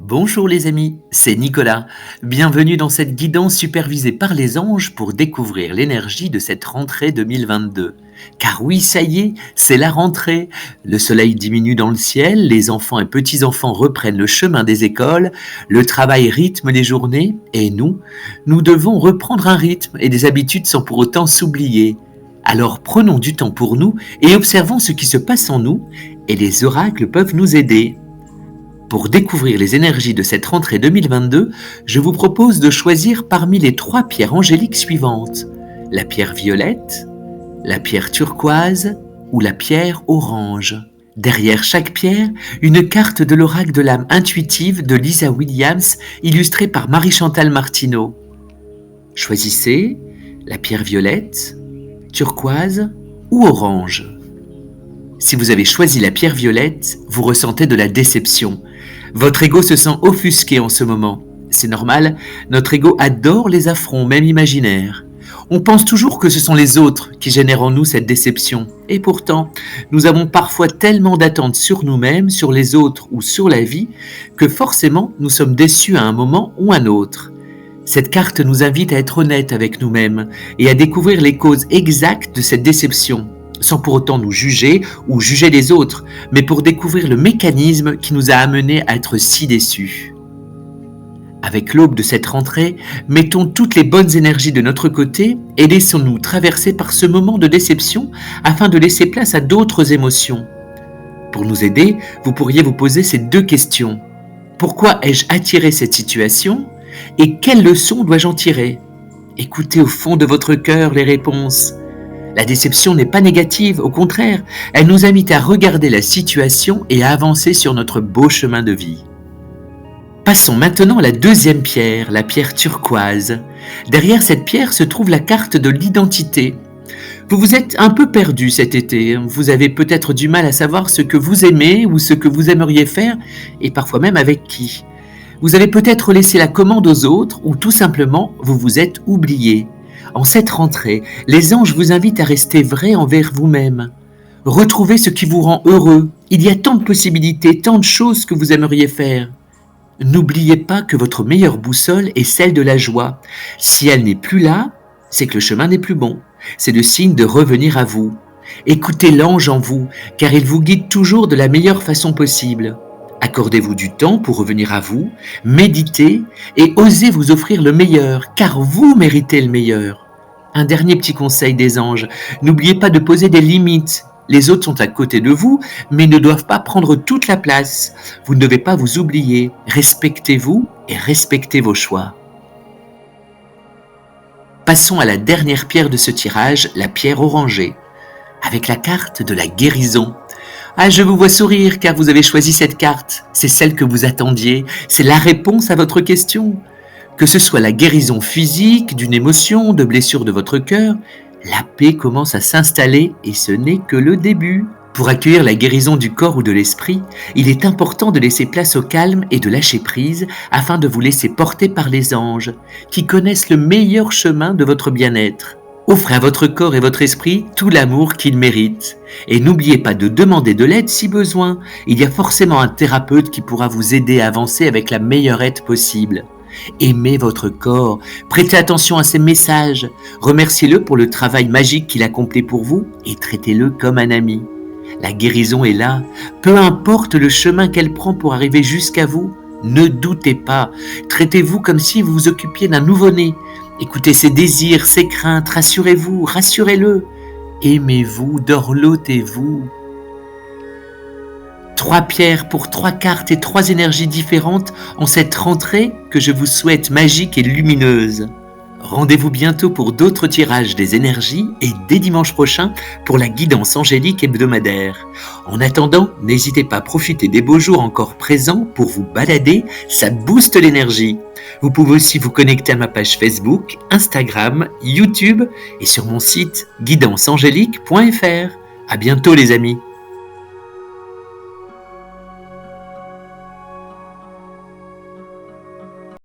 Bonjour les amis, c'est Nicolas. Bienvenue dans cette guidance supervisée par les anges pour découvrir l'énergie de cette rentrée 2022. Car oui, ça y est, c'est la rentrée. Le soleil diminue dans le ciel, les enfants et petits-enfants reprennent le chemin des écoles, le travail rythme les journées, et nous devons reprendre un rythme et des habitudes sans pour autant s'oublier. Alors prenons du temps pour nous et observons ce qui se passe en nous, et les oracles peuvent nous aider. Pour découvrir les énergies de cette rentrée 2022, je vous propose de choisir parmi les 3 pierres angéliques suivantes: la pierre violette, la pierre turquoise ou la pierre orange. Derrière chaque pierre, une carte de l'oracle de l'âme intuitive de Lisa Williams, illustrée par Marie-Chantal Martineau. Choisissez la pierre violette, turquoise ou orange. Si vous avez choisi la pierre violette, vous ressentez de la déception. Votre ego se sent offusqué en ce moment. C'est normal, notre ego adore les affronts, même imaginaires. On pense toujours que ce sont les autres qui génèrent en nous cette déception. Et pourtant, nous avons parfois tellement d'attentes sur nous-mêmes, sur les autres ou sur la vie, que forcément nous sommes déçus à un moment ou un autre. Cette carte nous invite à être honnêtes avec nous-mêmes et à découvrir les causes exactes de cette déception, sans pour autant nous juger ou juger les autres, mais pour découvrir le mécanisme qui nous a amenés à être si déçus. Avec l'aube de cette rentrée, mettons toutes les bonnes énergies de notre côté et laissons-nous traverser par ce moment de déception afin de laisser place à d'autres émotions. Pour nous aider, vous pourriez vous poser ces 2 questions. Pourquoi ai-je attiré cette situation ? Et quelles leçons dois-je en tirer ? Écoutez au fond de votre cœur les réponses. La déception n'est pas négative, au contraire, elle nous invite à regarder la situation et à avancer sur notre beau chemin de vie. Passons maintenant à la 2e pierre, la pierre turquoise. Derrière cette pierre se trouve la carte de l'identité. Vous vous êtes un peu perdu cet été, vous avez peut-être du mal à savoir ce que vous aimez ou ce que vous aimeriez faire, et parfois même avec qui. Vous avez peut-être laissé la commande aux autres ou tout simplement vous vous êtes oublié. En cette rentrée, les anges vous invitent à rester vrai envers vous-même. Retrouvez ce qui vous rend heureux. Il y a tant de possibilités, tant de choses que vous aimeriez faire. N'oubliez pas que votre meilleure boussole est celle de la joie. Si elle n'est plus là, c'est que le chemin n'est plus bon. C'est le signe de revenir à vous. Écoutez l'ange en vous, car il vous guide toujours de la meilleure façon possible. Accordez-vous du temps pour revenir à vous, méditez et osez vous offrir le meilleur, car vous méritez le meilleur. Un dernier petit conseil des anges, n'oubliez pas de poser des limites. Les autres sont à côté de vous, mais ne doivent pas prendre toute la place. Vous ne devez pas vous oublier. Respectez-vous et respectez vos choix. Passons à la dernière pierre de ce tirage, la pierre orangée, avec la carte de la guérison. Ah, je vous vois sourire car vous avez choisi cette carte. C'est celle que vous attendiez. C'est la réponse à votre question. Que ce soit la guérison physique, d'une émotion, de blessures de votre cœur, la paix commence à s'installer et ce n'est que le début. Pour accueillir la guérison du corps ou de l'esprit, il est important de laisser place au calme et de lâcher prise afin de vous laisser porter par les anges qui connaissent le meilleur chemin de votre bien-être. Offrez à votre corps et votre esprit tout l'amour qu'ils méritent. Et n'oubliez pas de demander de l'aide si besoin. Il y a forcément un thérapeute qui pourra vous aider à avancer avec la meilleure aide possible. Aimez votre corps, prêtez attention à ses messages, remerciez-le pour le travail magique qu'il accomplit pour vous et traitez-le comme un ami. La guérison est là, peu importe le chemin qu'elle prend pour arriver jusqu'à vous, ne doutez pas, traitez-vous comme si vous vous occupiez d'un nouveau-né. Écoutez ses désirs, ses craintes, rassurez-vous, rassurez-le. Aimez-vous, dorlotez-vous. 3 pierres pour 3 cartes et 3 énergies différentes en cette rentrée que je vous souhaite magique et lumineuse. Rendez-vous bientôt pour d'autres tirages des énergies et dès dimanche prochain pour la guidance angélique hebdomadaire. En attendant, n'hésitez pas à profiter des beaux jours encore présents pour vous balader, ça booste l'énergie. Vous pouvez aussi vous connecter à ma page Facebook, Instagram, YouTube et sur mon site guidanceangélique.fr. À bientôt les amis.